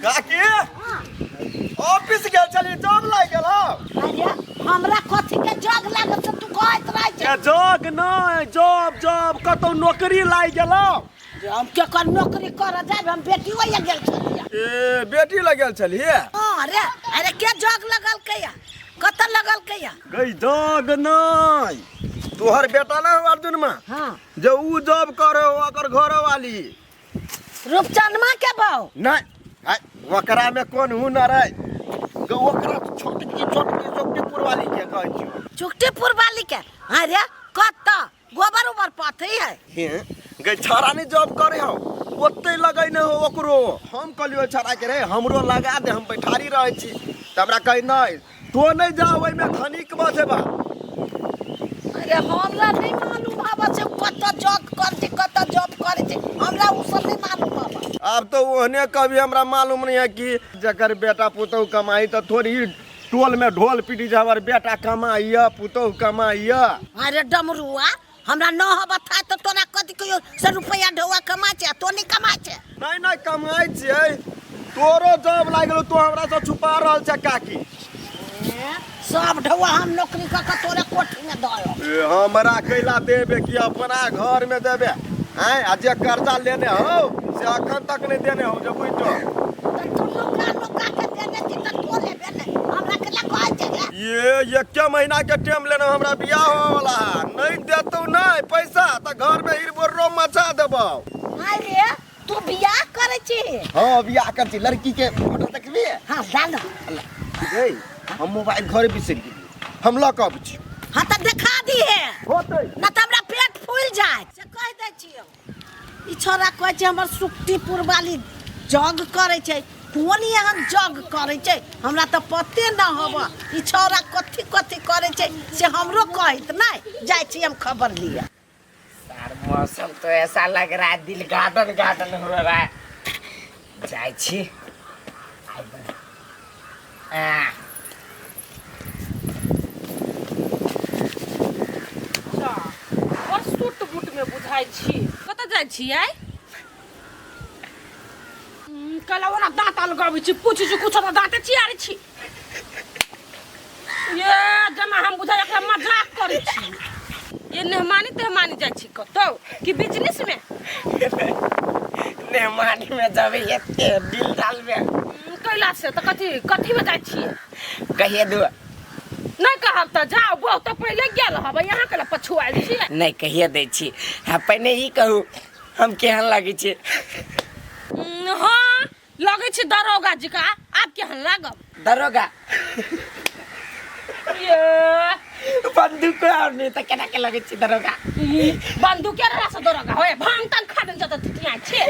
काकी ऑफिस गेल छली जॉब लाग गेल अरे हमरा कथी के जग लागल से तू कहत रह के जॉब नहीं जॉब कतौ नौकरी लाग गेल जे हम के कर नौकरी कर जाब हम बेटी होया गेल छलिए ए बेटी लगल छली अरे अरे के जग लगल कया कत लगल कया गई जॉब नहीं तोहर बेटा ना अर्जुन में हां जे ऊ जॉब करे ओकर घर वाली रूपचंदमा के बाऊ नहीं ओकरा में कौन हुनर है ओकरा चुकटीपुर वाली के कहै छियो चुकटीपुर वाली के अरे कत गोबर उबर पाथी है गई छाड़ा नहीं जॉब करे हो ओते लगै न हो ओकरो हम कहलियो छाड़ा के रे हमरो लगा दे हम बैठारी रहै छी त हमरा कहि नहीं तो नहीं जाओ ओइ में खनिक बजेबा अरे हमरा नहीं मालूम बाबा से कत जॉब कर छी कत जॉब करे छी हमरा उ सब नहीं मालूम बाबा अब तो ओहने कभी हमरा मालूम नहीं है कि जकर बेटा पुतौ कमाई तो थोड़ी टोल में ढोल पीटी जा हमर बेटा कमाइया पुतौ कमाइया अरे डमरुआ हमरा न हबा था तो तोरा कथि कहियो 100 रुपया ढौआ कमा छै तो नहीं कमा छै नहीं कमाई छै तोरो जॉब लाग गेलो तो हमरा से छुपा रहल छै काकी सब ढौआ हम नौकरी क के तोरे कोठी में दयो हमरा कैला देबे कि अपना घर में देबे हैं आ जे कर्जा लेने हो से अखन तक नहीं देने हो जब बुझो तू लोका के देने छी त तो लेबे नहीं हमरा के ला कहै छै ये क्या महीना के टाइम लेना हमरा बियाह हो वाला नहीं देतौ नहीं पैसा त घर में हिरबोरो मचा देबो अरे तू बियाह करे छी हां बियाह कर छी लड़की के फोटो देखबी हां डाल गई हम मोबाइल घर बिसर गेली हम लऽ कऽ छी हां त देखा दी है होतै न त हमरा पेट फूल जाय से कह दै छियो ई छोरा कहै छै हमर सुक्तिपुर वाली जग करे छै कोन एहन जग करे छै हमरा त पते न होबा ई छोरा कथि कथि करे छै से हमरो कहत नहीं जाय छी हम खबर लिया यार मौसम तो ऐसा लग रहा है दिल गार्डन हो रहा है जाय छी और सूट बूट में बुझाई छी कत जाय छी आइ कला ओना दांत लगाबै छी पूछै छी कुछ त दांते चियारै छी ये जना हम बुझाय एकरा मजाक करै छी ये नेहमानी जाय छी कतौ कि बिजनेस में नेहमानी में जब ये दिल डाल में कैला से त कथि में जाय छी कहिए दो नहीं कहब त जाओ बहुत पहले गेल हब यहाँ के पछुआल छी नहीं कहिए दै छी हाँ पहले ही कहू हम केहन लगे छी हाँ लगे छी दरोगा जी का आप केहन लागब दरोगा ये बंदूक और नहीं तो केना के लगे छी दरोगा बंदूक के रहा से दरोगा होए भांग तन खा दन जत तिया छे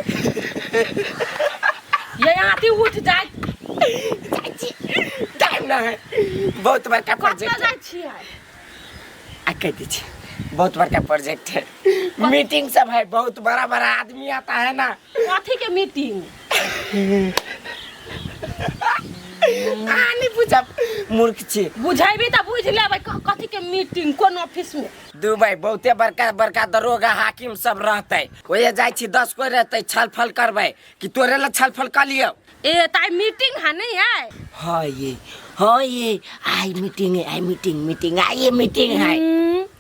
ये आती उठ जाय टाइम ना है बहुत बड़का प्रोजेक्ट जाय छी आ कह दी छी बहुत बड़का प्रोजेक्ट है मीटिंग सब है बहुत बड़ा आदमी आता है ना कथी के मीटिंग नहीं बुझब मूर्ख छी बुझाइबी त बुझ लेबै कथी के मीटिंग कोन ऑफिस में दुबई बहुते बड़का दरोगा हाकिम सब रहते ओए जाय छी 10 कोई रहते छलफल करबै कि तोरे ला छलफल कर लियो ए ताई मीटिंग है नहीं है हाँ ये आई मीटिंग है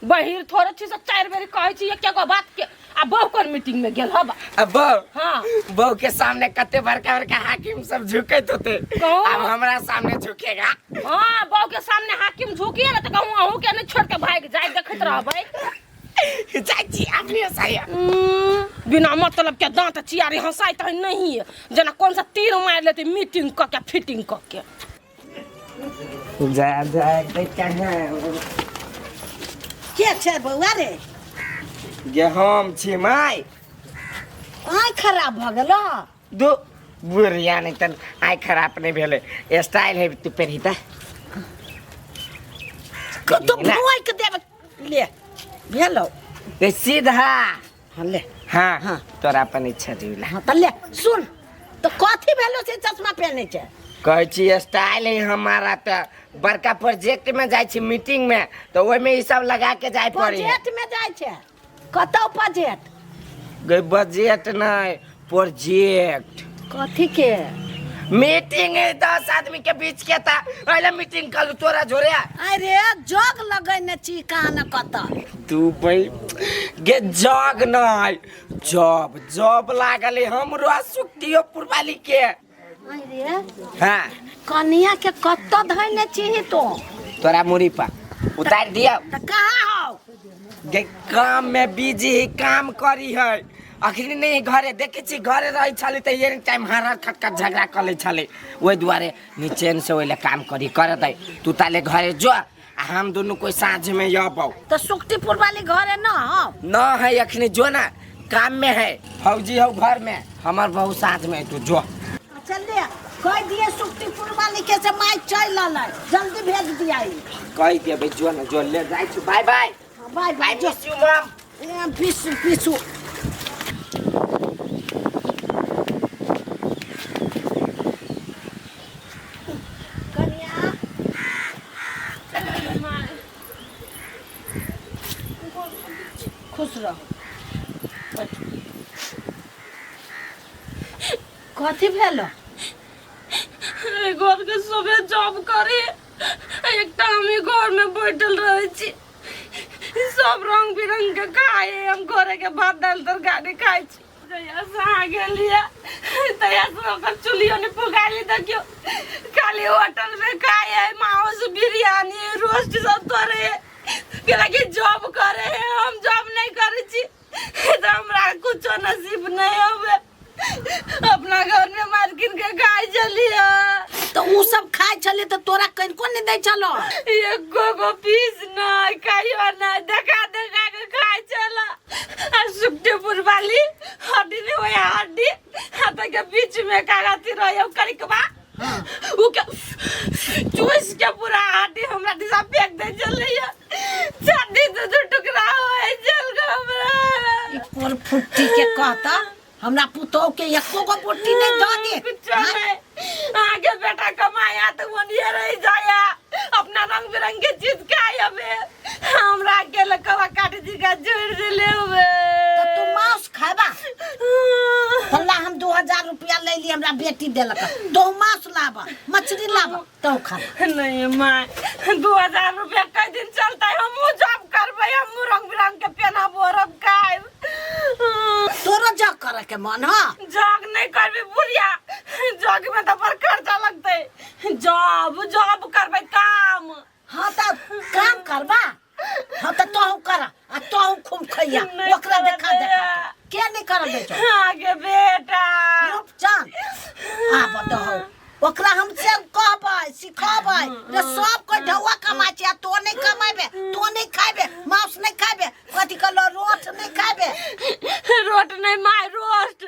बहिर थोड़े छी से 4 बेर कहै छी एक गो बात के आ बहु कोन मीटिंग में गेल हबा अब हाँ बहु के सामने कते बड़का हाकिम सब झुकैत होते अब हमरा सामने झुकेगा हाँ बहु के सामने हाकिम झुकिए ना त कहूं अहू के नहीं छोड़ के भाग जाय देखत रहबै चाची अपने सही बिना मतलब के दांत चियारी हंसाई त नहीं है जना कौन सा तीर मार लेते मीटिंग क के फिटिंग क के जा कहां के छै बौआ रे ये हम छी माय आँख खराब भ गेलो दो बुढ़िया नहीं तन आँख खराब नहीं भेले स्टाइल है तू पहनी त तो भुआई के देब ले भेलो ते सीधा हाँ ले हाँ तोरा अपन इच्छा दिला हाँ त ले सुन तो कथी भेलो से चश्मा पहने छै कहै छी स्टाइल है हमारा त बड़का प्रोजेक्ट में जाय छी मीटिंग में तो ओय में ई सब लगा के जाय पड़ी प्रोजेक्ट में जाय छै कतौ प्रोजेक्ट गई बजट नहीं प्रोजेक्ट। कथी के मीटिंग है 10 आदमी के बीच के था पहले मीटिंग कर तोरा जोरे। अरे जग लगैने छी कहाँ न कत तू भाई गे जग नहीं जॉब जॉब लागल है हमरो सुक्तियो पुरवाली के। अरे हाँ कनिया के कत धैने छी तो तोरा मुड़ी पर उतार दिया। त कहाँ हो गे काम में बिजी है काम करी है अखनी नहीं घरे देखे छी घरे रही छले त ये टाइम हर खटखट झगड़ा कर ले छले ओइ दुआरे नीचे से ओइले काम करी कर दे तू ताले घरे जो हम दोनों कोई साँझ में आबो। तो सुक्तिपुर वाली घर है न है अखनी जो ना काम में है फौजी हो घर में हमार बहू साथ में तू जो चल दे कह दिए सुक्तिपुर वाली के से माई चल आले जल्दी भेज दिया कह दिए भाई जो ना जो ले जाई छु बाय बाय बाय बाय जो यू मॉम पीसू पीसू खुश रहो। कथी भेल घर के सबे जॉब करे एक हमें घर में बैठल रहे छी सब रंग बिरंग के खाए हम घरे के भात दाल तरकारी खाए छी जया से आ गेलिए तया से ओकर चुलियो ने पुगाली देखियो खाली होटल में खाए मांस बिरयानी रोस्ट सब तोरे केला के जॉब करे हम जॉब नहीं करे छी तो हमरा कुछ नसीब नहीं होवे अपना घर में मार्किन के खाए चलिए तो उ सब खाए चले तो तोरा कहीं को नहीं दे चलो एक गो पीस नहीं खाइयो ना देखा देखा के खाए चला आ सुक्तिपुर वाली हड्डी ने वो हड्डी हाथ के बीच में कागती रहे करी के बा उ के चूस के पूरा हड्डी हमरा दिशा फेंक दे चलिए छड्डी तो टुकड़ा होए जल हमरा पर फुट्टी के कहता हमरा पुतौ के एको गो पुट्टी नहीं दो दे कुछ नहीं आगे बेटा कमाया तो वो नहीं रह जाया अपना रंग बिरंगे चीज खाए हमें हमरा के लकवा काट दी का जोड़ दे ले हमें तो तू मांस खाबा हल्ला हम 2000 रुपया ले ली हमरा बेटी देलक तो मांस लाबा मछली लाबा तो खा नहीं मां 2000 रुपया कई दिन चलता है हम जॉब करबे हम रंग बिरंग के पहना बोरब खाए तोरा जग करे के मन ह जॉब नहीं करबे बुढ़िया जॉब में तो पर खर्चा लगते जॉब जॉब करबे काम हां त काम करबा हां त तोहू करा आ तोहू खूब खइया ओकरा देखा के नहीं कर दे छो आगे बेटा रूप जान आ बताओ ओकरा हम से कहबै सिखाबै रे सब कोई ढौआ कमाय छै तो नहीं कमाबे तो नहीं खाबे मांस नहीं खाबे कथि कहलो रोट नहीं खाबे रोट नहीं माय रोस्ट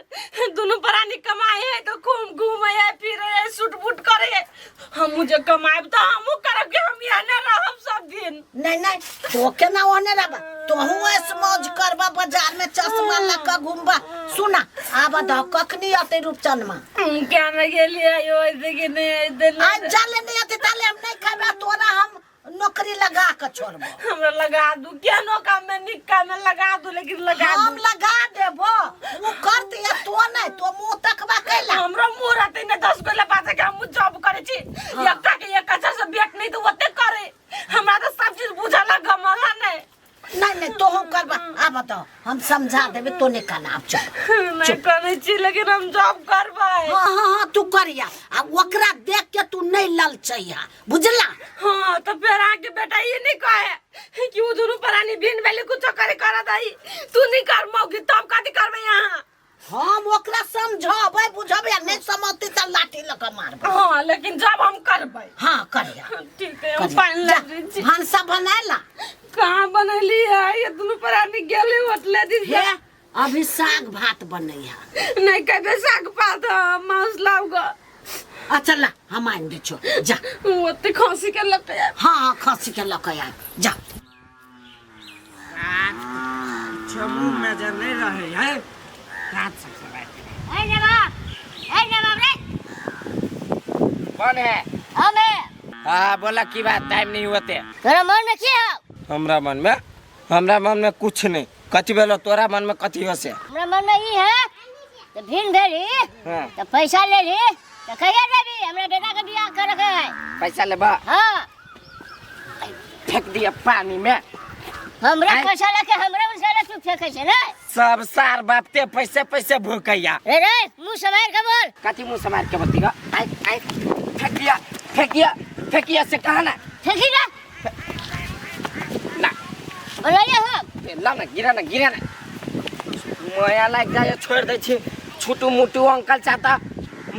दोनों प्राणी कमाए है तो खूब घूमे है फिरे है सूट बूट करे है हम मुझे कमाए तो हम करब के हम यहाँ न रहब सब दिन नहीं नहीं तो केना ओने रहबा तोहू ऐस मौज करबा बाजार में चश्मा लगा घूमबा सुना आबा द कखनी आते रूपचंद में क्या न गेलिए यो ऐसे कि नहीं आज जाले नहीं आते ताले हम नहीं खाबा तोरा हम नौकरी लगा के छोड़बो हमरा लगा दू क्या नो काम में निक्का में लगा दू लेकिन लगा हम लगा देबो वो करते या तो नहीं तो मुंह तकबा कैला हमरा मुंह रहते ने 10 गोला बात के हम जॉब करे छी एकटा के एक अच्छा से बेट नहीं तो ओते करे हमरा तो सब चीज बुझाला गमला नहीं नहीं तो हम करबा आ बताओ हम समझा देबे तो नहीं करना आप चुप नहीं करे छी लेकिन हम जॉब करबै हां तू करिया आ ओकरा देख के तू नहीं ललचैया बुझला हां तो फिर आके बेटा ये नहीं कहे कि वो दोनों प्राणी बिन वेले कुछ करे करा दई तू नहीं कर मौगी तब कथि करबे यहां हम ओकरा समझाबै बुझाबै नहीं समझती त लाठी लगा मारबै हां लेकिन जब हम करबै हां करिया ठीक है हम पानी लग रही छी हंसा बनाला कहां बनैली है ये दोनों प्राणी गेले होटले दी हे अभी साग भात बनैया नहीं कबे साग पात मांस लाऊगा अच्छा ला हम आइन दे छो जा ओते खसी के लटे हां खसी के लकया जा छमू में जब नहीं रहे है रात से ए जवाब रे कौन है हमें हाँ बोला की बात टाइम नहीं होते तेरा मन में क्या है हमरा मन में कुछ नहीं कथी भेलो तोरा मन में कथी हो से हमरा मन में ई है तो भिन भेली हाँ। तो पैसा ले ली तो कहिया देबी हमरा बेटा के बियाह करे के है। पैसा लेबा हां फेंक दिया पानी में हमरा पैसा लेके हमरा उनसे तू फेंके छे ना सब सार बापते पैसे पैसे भूकैया रे रे मुंह समार के बोल कथी मुंह समार के बतिगा आई फेंकिया से कहा ना फेंकी ना ना बोलिए हम ला ना गिरा ना मोया लग जाए छोड़ दे छी छोटू मोटू अंकल चाहता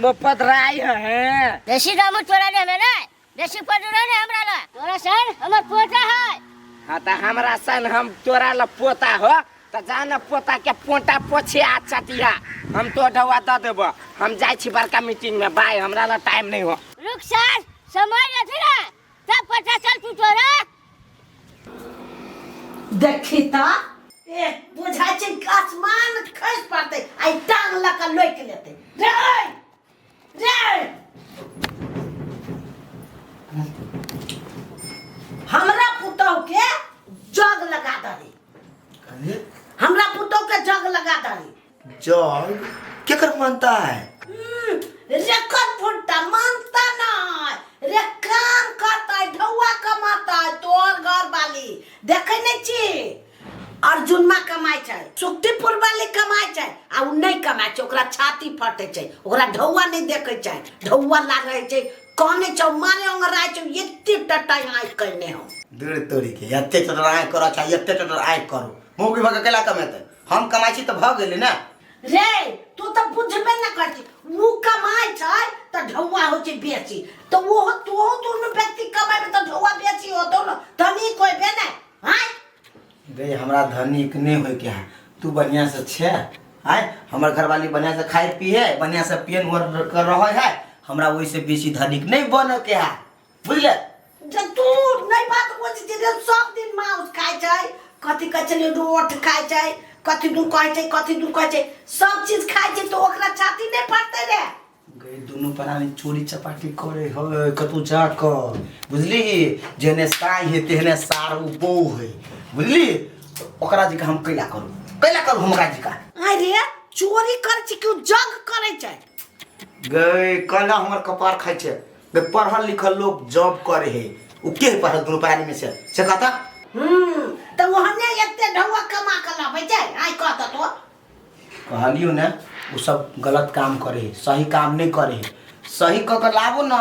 मुफ्त राय है देसी दामू तोरा ने हमें ना देसी पटुरा ने हमरा ला तोरा सन हमर पोता है। हाँ तो हमरा सन हम तोरा ला पोता हो तो जाना पोता के पोटा पोछे आ चटिया हम तो ढवा दे देबो हम जाय छी बड़का मीटिंग में बाय हमरा ला टाइम नहीं हो रुक सर समय नहीं ना तब पता चल तू तोरा देखी ता ए बुझाय छै आसमान खस पड़ते आई टांग लका लोक लेते रे हमरा पुतौ के जग लगा दही हमरा पुतौ के जग लगा दही जग केकर मानता है रेखत फुटता मानता नहीं रे काम करता है ढौआ कमाता है तोर घर वाली देखे नहीं छी अर्जुन माँ कमाई छै सुक्तिपुर वाली कमाई छै आ उ नहीं कमाई छै ओकरा छाती फटे छै ओकरा ढौआ नहीं देखे छै ढौआ लागे छै कने छौ मारे अंगराय छौ एत्ते टटाई आइ करने हो दूर तोरी के एत्ते टटराय करो चाहे एत्ते टटराय करो मुंह भग अकेला कमेते हम कमाई छी त भ गेली ना रे तू तो बुझबे न करती उ कमाई छै त ढौआ हो छै बेची तो वो तो दोनों व्यक्ति कमाई त ढौआ बेची हो दोनों धनी कोई बे नहीं हां बे हमरा धनिक नहीं होय के है तू बढ़िया से छे आय हमर घरवाली बढ़िया से खाए पिए बढ़िया से पियन वर कर रहा है हमरा वही से बेसी धनिक नहीं बन के है बुझले जब तू नहीं बात बोझ जे सब दिन मांस खाय छै कथि कचले रोट खाय छै कथि दू कहै छै सब चीज खाय छै तो ओकरा छाती नहीं पड़ते रे गए दोनों प्राणी चोरी चपाटी करे हो कतु जाकर बुझली जेने साई है तेने सार बो है बुझली ओकरा जी हम कैला करू हमरा जी का अरे चोरी कर छी क्यों जग करे छै गए कला हमर कपार खाय छे बे पढ़ल लिखल लोग जॉब करे है उ के पढ़ल दोनों प्राणी में से कहता तो वहने एते ढौआ कमा के लाबै छै आई कहता तो कहलियो ना वो सब गलत काम करे है सही काम नहीं करे है सही क के लाबो ना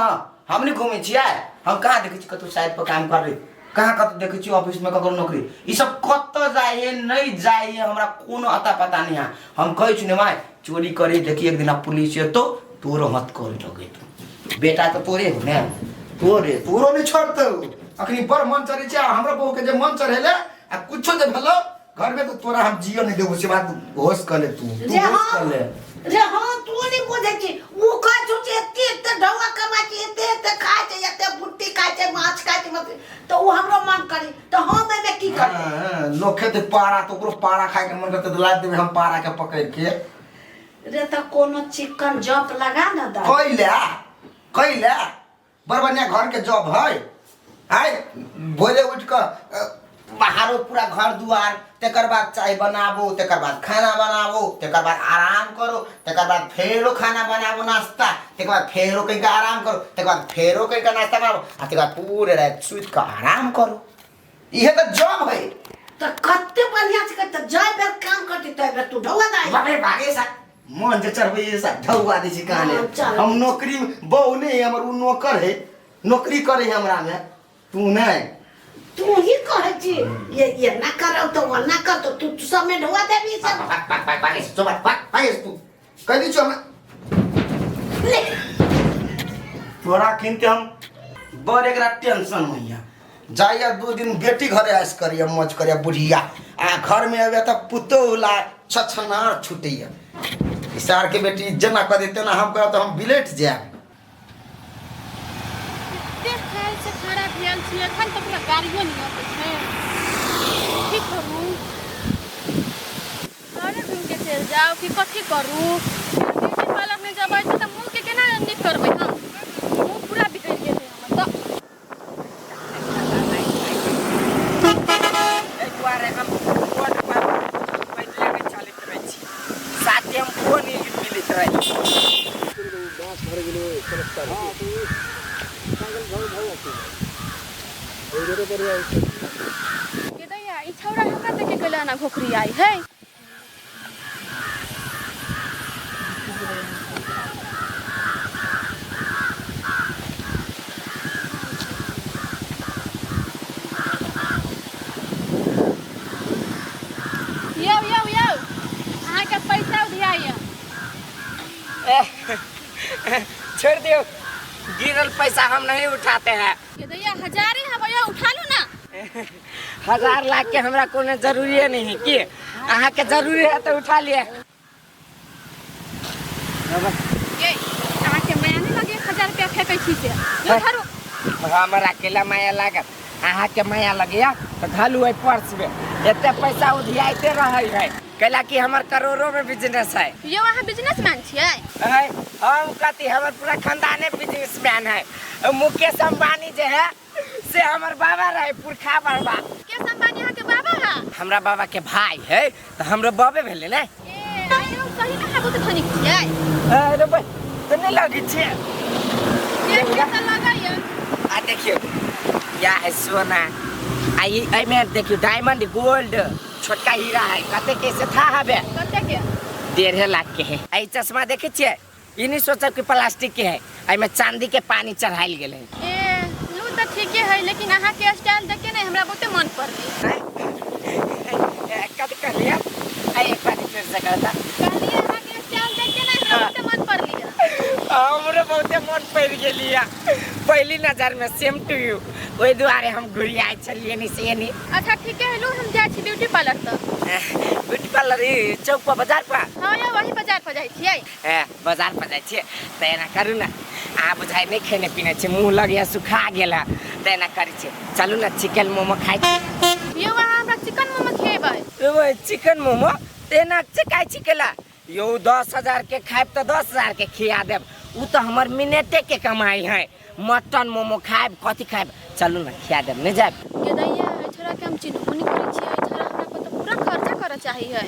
हम नहीं घूमे छियै हम कहाँ देखे छी कतौ साइड पर काम कर रही कहाँ कतौ देखे छी ऑफिस में ककरो नौकरी ई सब कत जाए है नहीं जाए है हमरा कोनो अता पता नहीं है हम कहै छी ने भाई चोरी करे देखी एक दिन पुलिस तो तोरो मत करे लगे तू बेटा तो तोरे हो ना तोरो नहीं छोड़तो अखनी बड़ मन चढ़े छै हमरा बहू के जे मन चढ़ेले आ कुछो जे भलो घर में तो तोरा हम जियो नहीं देबो से बात होश कर ले तू होश कर ले रे हां तू नहीं बुझै छी वो कहै छै एते ढौआ कमा छै एते खाय छै एते बुट्टी खाय छै माछ खाय छै मत तो वो हमरो मन करी तो हम एमे की करी हां लोग खेते पारा तो ओकरो पारा खाए के मन करते तो ला देबे हम पारा के पकड़ के रे त कोनो चिकन जॉब लगा न द कैला बड़ बढ़िया घर के जॉब है आय भोरे उठ के बाहरो पूरा घर दुआर तेकर बाद चाय बनाबो तेकर बाद खाना बनाबो तेकर बाद आराम करो तेकर बाद फेरो खाना बनाबो नाश्ता तेकर बाद फेरो कहीं का आराम करो तेकर बाद फेरो कहीं का नाश्ता बनाबो आ तेकर बाद पूरे रात सुत के आराम करो इहे तो जॉब है तो कत्ते बढ़िया से करते जय बेर काम करती तो बेर तू ढौआ दाई बाबे भागे सा मन जे चढ़बे ये सा ढौआ दे छी कहां हम नौकरी बहु नहीं हमर उ नौकर है नौकरी करे हमरा में तू नहीं तू ही कहे छी ये ना करो तो वो ना कर तो तू सब में ढौआ देबी सब भागे तू कह दी छो ले तोरा किनते हम बड़ एकरा टेंशन होइया जाइया 2 दिन बेटी घरे आस करिया मौज करिया बुढ़िया आ घर में आवे त पुतौला छछनार छुटैया इसार के बेटी जना कर देते ना हम कह तो हम बिलेट जाए से खराब भेल छी एखन तक पूरा गाड़ियो नहीं आबै छै की करू घरे घूम के चल जाओ कि कथी करू ब्यूटी पार्लर में जबै छै त मुंह के केना नीक करबै हम मुंह पूरा बिगड़ गेल है हमर एक बार हम कोट पर ये दैया ई छौरा हमरा देखे गेला ना घोखरी आई है। यो यो यो अहाँ के पैसा उधियाइए। छोड़ दियो, गिरल पैसा हम नहीं उठाते हैं। ये दैया 1000 ही है भैया, उठा लो ना। 1000 लाख के हमरा कोनो जरूरी नहीं है कि अहाँ के जरूरी है तो उठा लिए। ये अहाँ के माया नहीं लगे 1000 रुपया फेंकै छी से यो धरो। हमरा अकेला माया लागत, अहाँ के माया लगिया तो घालू है पर्स में। एते पैसा उधियाते रहे है कैला कि हमर करोड़ों में बिजनेस है। यो अहाँ बिजनेसमैन छियै? हम कहती हमर पूरा खानदाने बिजनेसमैन है। मुकेश अंबानी जे है से हमर बाबा रहे, पुरखा बाबा। मुकेश अंबानी अहाँ के बाबा है? हमरा बाबा के भाई है तो हमरो बाबे भेले ने। ए आयो सही में हाबो त धनिक छियै। अरे भाई तो नहीं लगी छे। ये कैसा लगाइए? आ देखियो या है सोना, आई में देखियो डायमंड गोल्ड छोटका हीरा है। कते कैसे था हबे? कते के? 1.5 लाख के है। आई चश्मा देखे छिए, ई नहीं सोचब कि प्लास्टिक के है, आई में चांदी के पानी चढ़ाइल गेले। ए लू त ठीके है, लेकिन अहाँ के स्टाइल देख के नहीं हमरा बहुते मन पड़ली। कद कर लिया आई एक बार फिर से करता कहलिए अहाँ के स्टाइल देख के नहीं हमरा बहुते मन पड़ली। हमरे बहुते मन पड़ गेलिया पहली नजर में, सेम टू यू। ओई दुआरे हम घुरिया चलिए नहीं से नहीं। अच्छा ठीके है, लू हम जाय छी ब्यूटी पार्लर त। ब्यूटी पार्लर ई चौक पर बाजार पर? हां या वही बाजार पर जाय छियै। बाजार पर जाय छियै त एना करू ना, आ बुझाइ नहीं खेने पीने छै, मुंह लगिया सुखा गेला त एना करै छै, चलू ना चिकन मोमो खाइ छी। यो वहाँ हमरा चिकन मोमो खेबै। ओ चिकन मोमो तेना चिकाइ छिकेला यो 10,000 के खाइब तो 10,000 के खिया देब। उ तो हमर मिनटे के कमाई है। मटन मोमो खाइब कथी खाइब, चलू ना खिया देब, नहीं जाब। के दैया छोरा के हम चिन्हबो नहीं करै छियै, छोरा हमरा पर तो पूरा खर्चा करऽ चाहिए।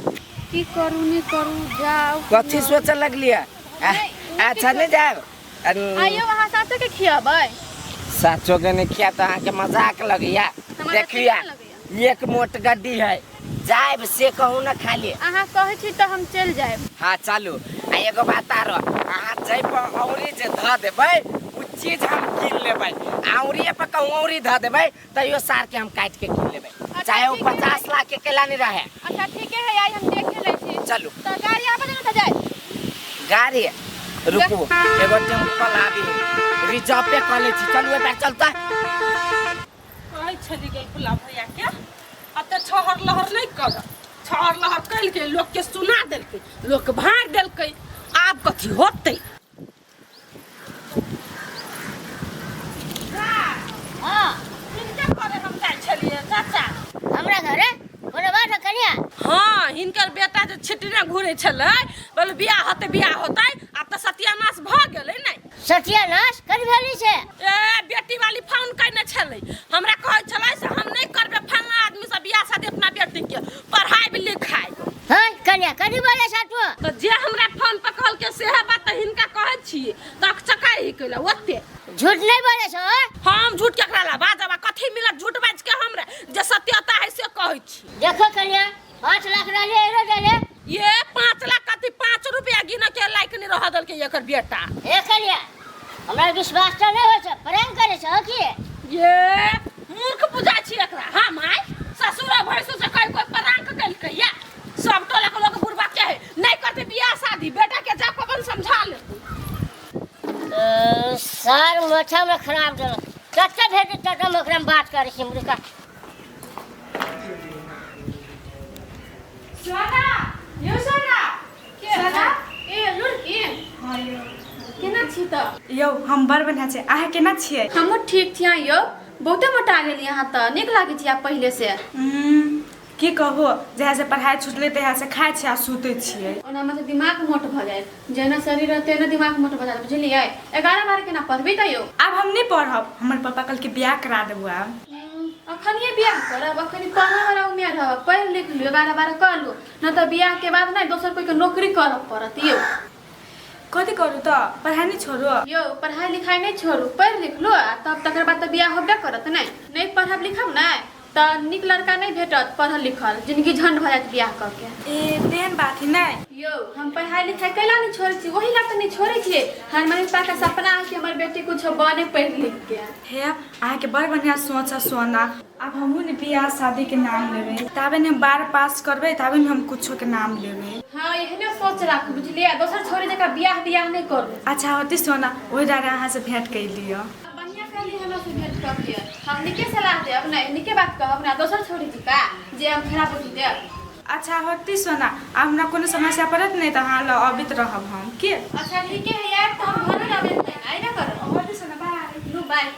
की करू नहीं करू, जाओ कथी सोच लगलिया? अच्छा नहीं जाब। आइयो वहाँ साथे के खियाबै। साचो के नहीं खिया तो अहाँ के मजाक लगिया। हमरा देखिया ठीक लगैया। एक मोट गड्डी है, जाइब से कहू ना खाली। अहाँ कहै छी त हम चल जाएब। हाँ चलू। आ एगो बात आरो, अहाँ जै पर औरी जे ध देबै उ चीज हम कीन लेबै। औरिए पर कहूँ औरी ध देबै तैयो सार के हम काट के कीन लेबै, चाहे वो 50 लाख के केला नहीं रहे। अच्छा ठीक है, आई हम देख ले छी। चलू त गाड़ी आबे ना त जाए। गाड़ी रुकू, एगो टेम्पो आबी रिजर्व पे कर ले छी। चलू ए पे चलता कहै छली गई बुला भैया के अते छहर लहर नहीं कर। छहर लहर कइल के लोग के सुना देलकै, लोग के भाड़ देलकै, आब कथी होतै? हां हिनका करे हम जाय छलिए चाचा। हमरा घरे कोनो बात कनिया। हाँ हिनकर बेटा जे छिटने घुरे छलै, बोल बियाह होतै, आब त सत्यानाश भ गेलै नै। सत्यानाश कथी भेली छै? ए बेटी वाली फोन कइने छलै, हमरा कहै छलै से हम नहीं करबे फलना आदमी से बियाह शादी अपना बेटी के, पढ़ाई लिखाई। हां कनिया कथी बोले साटो? तो जे हमरा फोन पर कहल के सेहे बात त हिनका कहै छी, तक चकाई कइला ओते। झूठ नहीं बोले छो? हम झूठ केकरा ला बाजबा, कथी मिलत झूठ बाज के हमरा, जे सत्यता है से कहै छी। देखो कनिया 5 लाख रहले एरो देले। ये 5 लाख कथी 5 रुपया गिन के लायक नहीं रह दल के एकर बेटा। ए कनिया हमरा विश्वास त नहीं होय छ, प्रेम करे छ की? ये मूर्ख बुझाय छी एकरा। हां माय ससुर भैंसु से कोई परांक कइलकै या सब टोला के लोग बुरबा के है, नहीं करते बियाह शादी, बेटा के जा अपन समझा ले। सार मोछा में खराब दल कत्ते भेज तक हम ओकरा बात करे छी मुर्गा। सोना यो सोना के सोना ए लुरकी केना छी त? यौ हम बड़ बढ़िया छै, अहाँ केना छियै? हमहु ठीक छियै यो, बहुते मोटा गेली यहाँ त, निक लागे छी आप पहले से। की कहू, जहाँ से पढ़ाई छुटले तहाँ से खाइ छी आ सुतै छियै। ओना में दिमाग मोट भ जाए, जेना शरीर रहते ना दिमाग मोट भ जाए, बुझलियै? 11 बार केना पढ़बी त यो? अब हम नहीं पढ़ब, हमर पापा कल के बियाह करा देबो। अखनिए बियाह करब, अखनी पढ़े वाला उम्र है, पढ़ लिख लियो 11 बार कर लो, न तो बियाह के बाद ना दोसर कोई के नौकरी करब पड़त यो। कथी करू तो पढ़ाई नहीं छोड़ो। यो पढ़ाई लिखाई नहीं छोड़ू, पढ़ लिख लो तब तकर बाद तो बियाह होबे करत नहीं पढ़ब लिखब नहीं तो निक लड़का नहीं भेटत पढ़ल लिखल, जिंदगी झंड भऽ जायत बियाह करके। ए तेहन बात है नहीं। यो हम पढ़ाई लिखाई कैला नहीं छोड़े छी, वही ला तो नहीं छोड़े छी। हर मम्मी पापा का सपना है कि हमार बेटी कुछ बने पढ़ लिख के। हे अहाँ के बड़ बढ़िया सोच है सोना। अब हमहू ने बियाह शादी के नाम लेबे, ताबे ने 12 पास करबे ताबे ने हम कुछो के नाम लेबे। हाँ एहने सोच राख बुझलिए, दोसर छोड़ी जका बियाह नहीं करू। अच्छा होती सोना, ओहि दारे अहाँ से भेंट कर लियो। बढ़िया कहली हमरा से भेंट कर के, हम निके सलाह दे अपना निके बात कहब ना, दोसर छोड़ी का जे हम खराब बुद्धि दे। अच्छा होती सोना, अब हमरा कोनो समस्या पड़त नहीं तो अहाँ ल अबित रहब हम के। अच्छा ठीक है यार, तो हम घर रहबे नहीं ना करो। होती सोना बाय। नु बाय।